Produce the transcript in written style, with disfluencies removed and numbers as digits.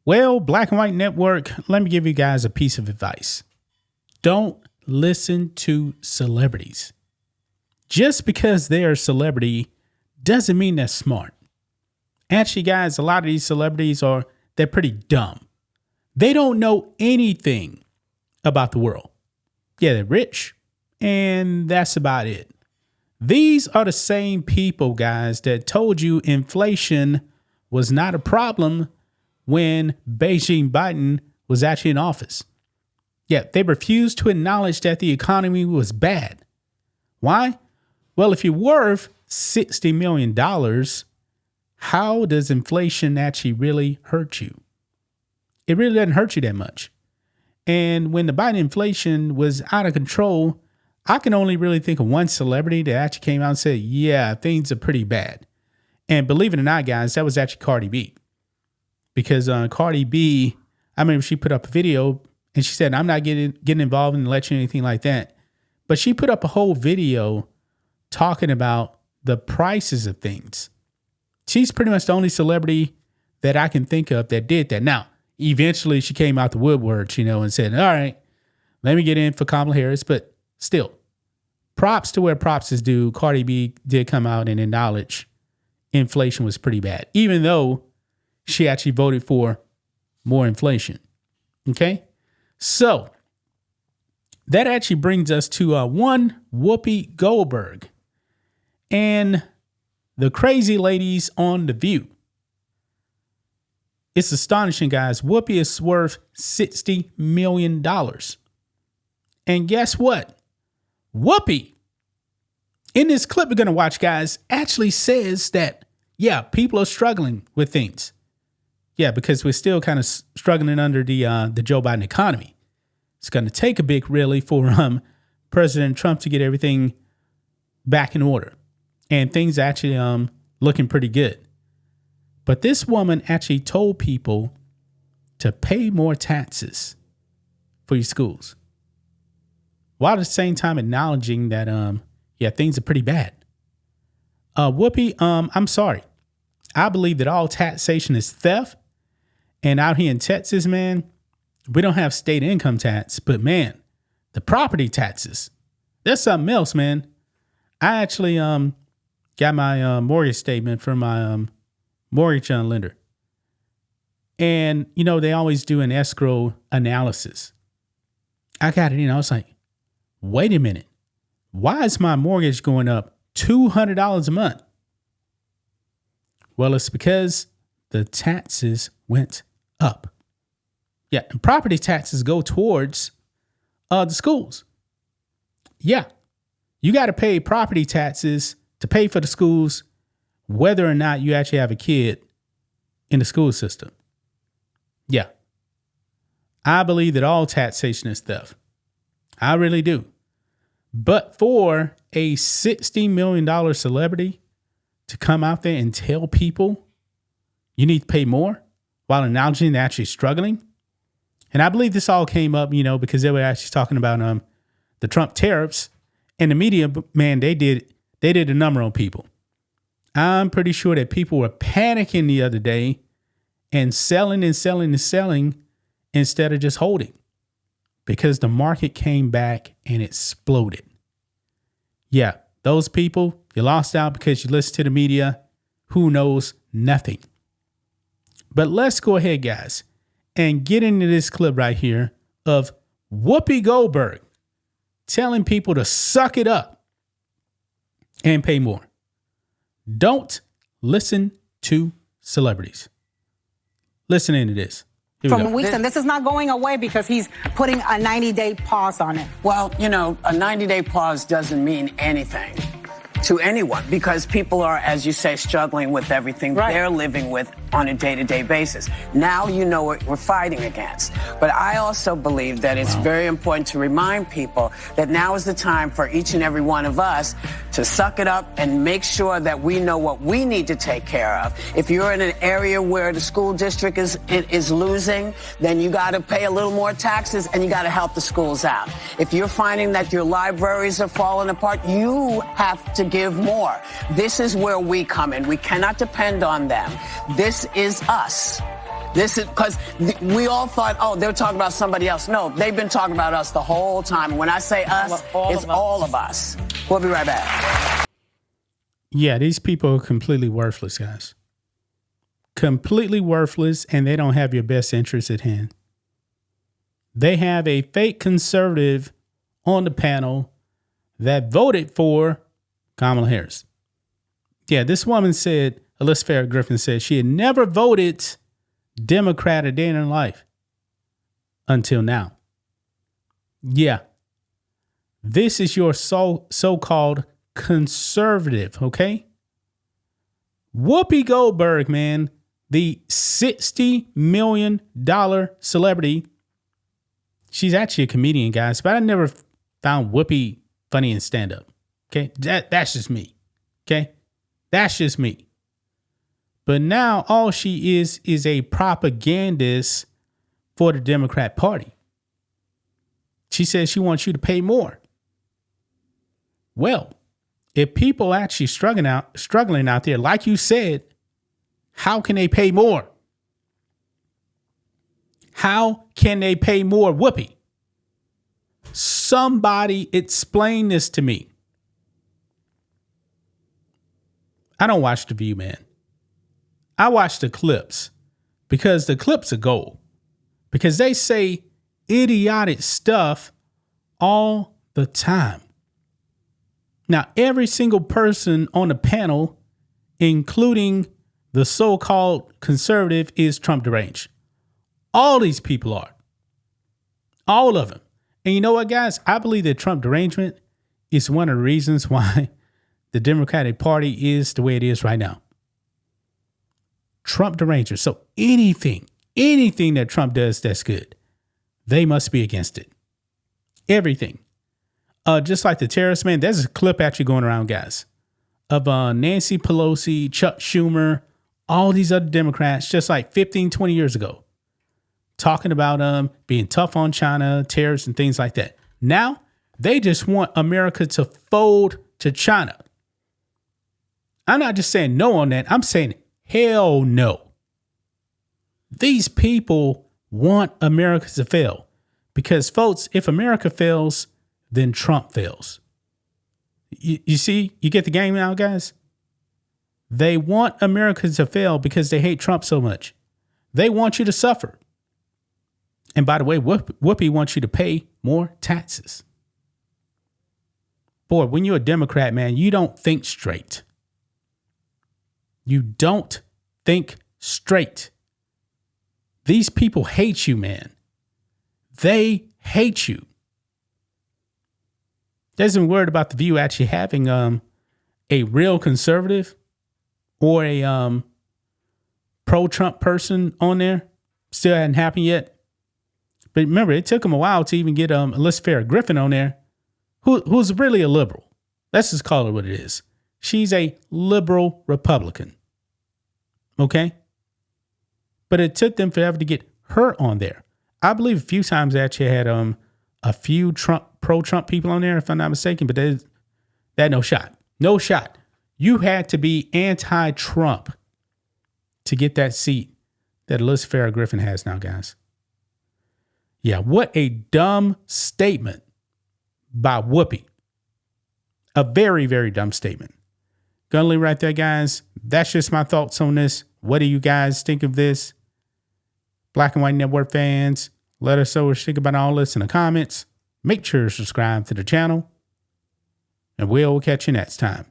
Well, Black and White Network, let me give you guys a piece of advice. Don't listen to celebrities. Just because they're a celebrity doesn't mean they're smart. Actually, guys, a lot of these celebrities they're pretty dumb. They don't know anything about the world. Yeah, they're rich, and that's about it. These are the same people, guys, that told you inflation was not a problem when Beijing Biden was actually in office. Yeah, they refused to acknowledge that the economy was bad. Why? Well, if you're worth $60 million, how does inflation actually really hurt you? It really doesn't hurt you that much. And when the Biden inflation was out of control, I can only really think of one celebrity that actually came out and said, yeah, things are pretty bad. And believe it or not, guys, that was actually Cardi B. Because Cardi B, I remember she put up a video and she said, I'm not getting involved in election or anything like that. But she put up a whole video talking about the prices of things. She's pretty much the only celebrity that I can think of that did that. Now, eventually she came out the woodwork, and said, all right, let me get in for Kamala Harris. But still, props to where props is due. Cardi B did come out and acknowledge inflation was pretty bad, even though she actually voted for more inflation. Okay? So that actually brings us to one Whoopi Goldberg and the crazy ladies on The View. It's astonishing, guys. Whoopi is worth $60 million. And guess what? Whoopi, in this clip we're going to watch, guys, actually says that, yeah, people are struggling with things. Yeah, because we're still kind of struggling under the Joe Biden economy. It's going to take a bit, really, for President Trump to get everything back in order. And things actually looking pretty good. But this woman actually told people to pay more taxes for your schools, while at the same time acknowledging that, things are pretty bad. Whoopi, I'm sorry. I believe that all taxation is theft. And out here in Texas, man, we don't have state income tax. But, man, the property taxes, that's something else, man. I actually got my mortgage statement from my mortgage lender. And, they always do an escrow analysis. I got it in. I was like, wait a minute. Why is my mortgage going up $200 a month? Well, it's because the taxes went up. Yeah. And property taxes go towards the schools. Yeah. You got to pay property taxes to pay for the schools, whether or not you actually have a kid in the school system. Yeah. I believe that all taxation is theft. I really do. But for a $60 million celebrity to come out there and tell people you need to pay more while acknowledging they're actually struggling. And I believe this all came up, because they were actually talking about the Trump tariffs, and the media, man, they did a number on people. I'm pretty sure that people were panicking the other day and selling instead of just holding, because the market came back and exploded. Yeah, those people, you lost out because you listened to the media. Who knows? Nothing. But let's go ahead, guys, and get into this clip right here of Whoopi Goldberg telling people to suck it up and pay more. Don't listen to celebrities. Listen into this. From weeks, and this is not going away because he's putting a 90-day pause on it. Well, a 90-day pause doesn't mean anything to anyone, because people are, as you say, struggling with everything they're living with on a day-to-day basis. Now you know what we're fighting against. But I also believe that it's very important to remind people that now is the time for each and every one of us to suck it up and make sure that we know what we need to take care of. If you're in an area where the school district is losing, then you got to pay a little more taxes and you got to help the schools out. If you're finding that your libraries are falling apart, you have to give more. This is where we come in. We cannot depend on them. This is us. This is because we all thought, oh, they're talking about somebody else. No, they've been talking about us the whole time. When I say us, it's all of us. We'll be right back. Yeah, these people are completely worthless, guys. Completely worthless, and they don't have your best interests at hand. They have a fake conservative on the panel that voted for Kamala Harris. Yeah, this woman said, Alyssa Farrah Griffin said she had never voted Democrat a day in her life until now. Yeah. This is your so-called conservative, okay? Whoopi Goldberg, man, the $60 million celebrity. She's actually a comedian, guys, but I never found Whoopi funny in stand-up. Okay, that's just me. Okay, that's just me. But now all she is a propagandist for the Democrat Party. She says she wants you to pay more. Well, if people are actually struggling out there, like you said, how can they pay more? How can they pay more, Whoopi? Somebody explain this to me. I don't watch The View, man. I watch the clips because the clips are gold. Because they say idiotic stuff all the time. Now, every single person on the panel, including the so-called conservative, is Trump deranged. All these people are. All of them. And you know what, guys? I believe that Trump derangement is one of the reasons why the Democratic Party is the way it is right now. Trump derangement. So anything that Trump does that's good, they must be against it. Everything. Just like the terrorist, man, there's a clip actually going around, guys, of Nancy Pelosi, Chuck Schumer, all these other Democrats, just like 15, 20 years ago, talking about being tough on China, terrorists, and things like that. Now, they just want America to fold to China. I'm not just saying no on that. I'm saying hell no. These people want America to fail because, folks, if America fails, then Trump fails. You see, you get the game now, guys? They want America to fail because they hate Trump so much. They want you to suffer. And by the way, Whoopi wants you to pay more taxes. Boy, when you're a Democrat, man, you don't think straight. You don't think straight. These people hate you, man. They hate you. Doesn't worried about The View actually having a real conservative or a pro-Trump person on there. Still hadn't happened yet. But remember, it took them a while to even get Alyssa Farrah Griffin on there, who's really a liberal. Let's just call it what it is. She's a liberal Republican. Okay? But it took them forever to get her on there. I believe a few times they actually had a few pro-Trump people on there, if I'm not mistaken, but they had no shot. No shot. You had to be anti-Trump to get that seat that Alyssa Farrah Griffin has now, guys. Yeah, what a dumb statement by Whoopi. A very, very dumb statement. Gonna leave right there, guys. That's just my thoughts on this. What do you guys think of this? Black and White Network fans, let us know what you think about all this in the comments. Make sure to subscribe to the channel. And we'll catch you next time.